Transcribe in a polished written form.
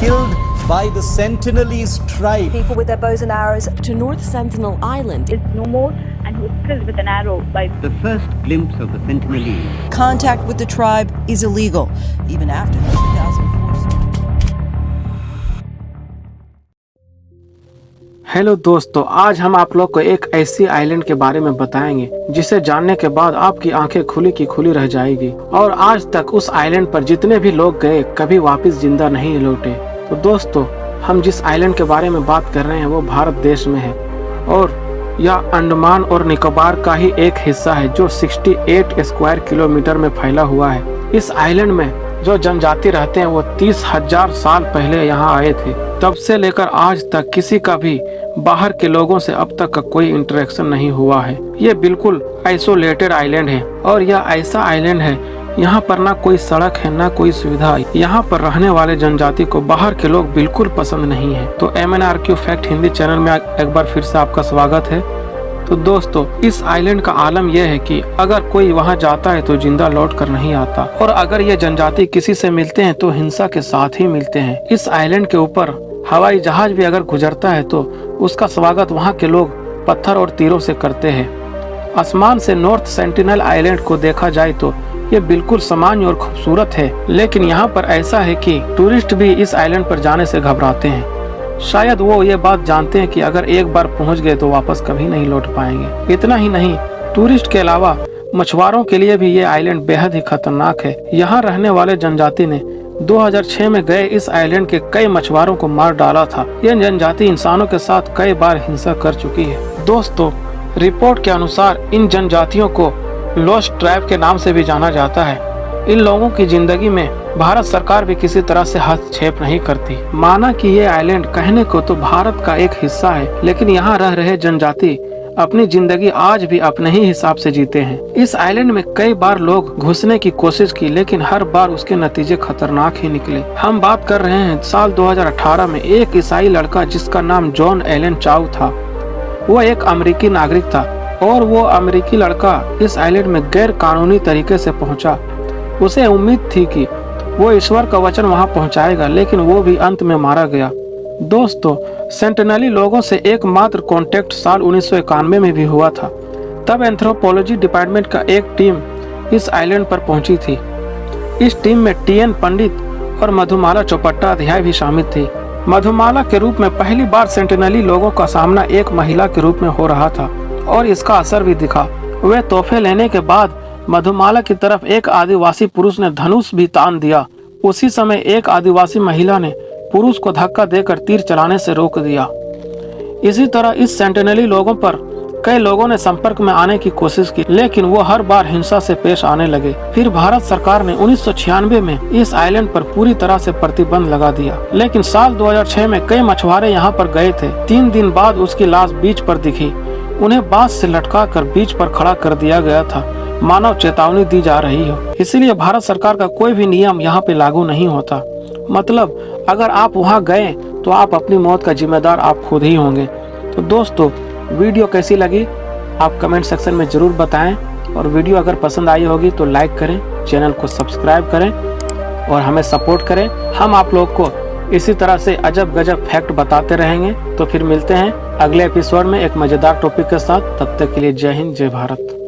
killed by the Sentinelese tribe. People with their bows and arrows to North Sentinel Island. Is no more, and he was killed with an arrow by the first glimpse of the Sentinelese. Contact with the tribe is illegal, even after the 2004. Hello दोस्तों, आज हम आप लोग को एक ऐसी island के बारे में बताएंगे जिसे जानने के बाद आपकी आंखें खुली की खुली रह जाएगी। और आज तक उस आइलैंड पर जितने भी लोग गए कभी वापस जिंदा नहीं लौटे। तो दोस्तों, हम जिस आइलैंड के बारे में बात कर रहे हैं वो भारत देश में है और यह अंडमान और निकोबार का ही एक हिस्सा है जो 68 स्क्वायर किलोमीटर में फैला हुआ है। इस आइलैंड में जो जनजाति रहते हैं वो 30,000 साल पहले यहाँ आए थे। तब से लेकर आज तक किसी का भी बाहर के लोगों से अब तक का कोई इंटरेक्शन नहीं हुआ है। ये बिल्कुल आइसोलेटेड आइलैंड है और यह ऐसा आइलैंड है यहाँ पर ना कोई सड़क है ना कोई सुविधा। यहाँ पर रहने वाले जनजाति को बाहर के लोग बिल्कुल पसंद नहीं है। तो MNRQ फैक्ट हिंदी चैनल में एक बार फिर से आपका स्वागत है। तो दोस्तों, इस आइलैंड का आलम यह है कि अगर कोई वहां जाता है तो जिंदा लौट कर नहीं आता, और अगर ये जनजाति किसी से मिलते हैं तो हिंसा के साथ ही मिलते हैं। इस आइलैंड के ऊपर हवाई जहाज भी अगर गुजरता है तो उसका स्वागत वहां के लोग पत्थर और तीरों से करते हैं। आसमान से नॉर्थ सेंटिनल आइलैंड को देखा जाए तो ये बिल्कुल सामान्य और खूबसूरत है, लेकिन यहाँ पर ऐसा है कि टूरिस्ट भी इस आइलैंड पर जाने से घबराते हैं। शायद वो ये बात जानते हैं कि अगर एक बार पहुंच गए तो वापस कभी नहीं लौट पाएंगे। इतना ही नहीं, टूरिस्ट के अलावा मछुआरों के लिए भी ये आइलैंड बेहद ही खतरनाक है। यहाँ रहने वाले जनजाति ने 2006 में गए इस आइलैंड के कई मछुआरों को मार डाला था। यह जनजाति इंसानों के साथ कई बार हिंसा कर चुकी है। दोस्तों, रिपोर्ट के अनुसार इन जनजातियों को लॉस्ट ट्राइब के नाम से भी जाना जाता है। इन लोगों की जिंदगी में भारत सरकार भी किसी तरह से हस्तक्षेप नहीं करती। माना कि ये आइलैंड कहने को तो भारत का एक हिस्सा है, लेकिन यहाँ रह रहे जनजाति अपनी जिंदगी आज भी अपने ही हिसाब से जीते हैं। इस आइलैंड में कई बार लोग घुसने की कोशिश की, लेकिन हर बार उसके नतीजे खतरनाक ही निकले। हम बात कर रहे हैं साल 2018 में एक ईसाई लड़का जिसका नाम जॉन एलन चाउ था। वो एक अमेरिकी नागरिक था और वो अमेरिकी लड़का इस आइलैंड में गैर कानूनी तरीके से पहुंचा। उसे उम्मीद थी कि वो ईश्वर का वचन वहां पहुंचाएगा, लेकिन वो भी अंत में मारा गया। दोस्तों, सेंटिनली लोगों से एकमात्र कांटेक्ट साल 1991 में भी हुआ था। तब एंथ्रोपोलॉजी डिपार्टमेंट का एक टीम इस आइलैंड पर पहुंची थी। इस टीम में TN पंडित और मधुमाला चट्टोपाध्याय भी शामिल थी। मधुमाला के रूप में पहली बार सेंटिनली लोगों का सामना एक महिला के रूप में हो रहा था और इसका असर भी दिखा। वे तोहफे लेने के बाद मधुमाला की तरफ एक आदिवासी पुरुष ने धनुष भी तान दिया। उसी समय एक आदिवासी महिला ने पुरुष को धक्का देकर तीर चलाने से रोक दिया। इसी तरह इस सेंटिनली लोगों पर कई लोगों ने संपर्क में आने की कोशिश की, लेकिन वो हर बार हिंसा से पेश आने लगे। फिर भारत सरकार ने 1996 में इस आइलैंड पर पूरी तरह से प्रतिबंध लगा दिया, लेकिन साल 2006 में कई मछुआरे यहाँ पर गए थे। 3 दिन बाद उसकी लाश बीच पर दिखी। उन्हें बांस से लटका कर बीच पर खड़ा कर दिया गया था, मानव चेतावनी दी जा रही हो। इसलिए भारत सरकार का कोई भी नियम यहाँ पे लागू नहीं होता। मतलब अगर आप वहाँ गए तो आप अपनी मौत का जिम्मेदार आप खुद ही होंगे। तो दोस्तों, वीडियो कैसी लगी आप कमेंट सेक्शन में जरूर बताएं, और वीडियो अगर पसंद आई होगी तो लाइक करें, चैनल को सब्सक्राइब करें और हमें सपोर्ट करें। हम आप लोग को इसी तरह से अजब गजब फैक्ट बताते रहेंगे। तो फिर मिलते हैं अगले एपिसोड में एक मजेदार टॉपिक के साथ। तब तक के लिए जय हिंद, जय भारत।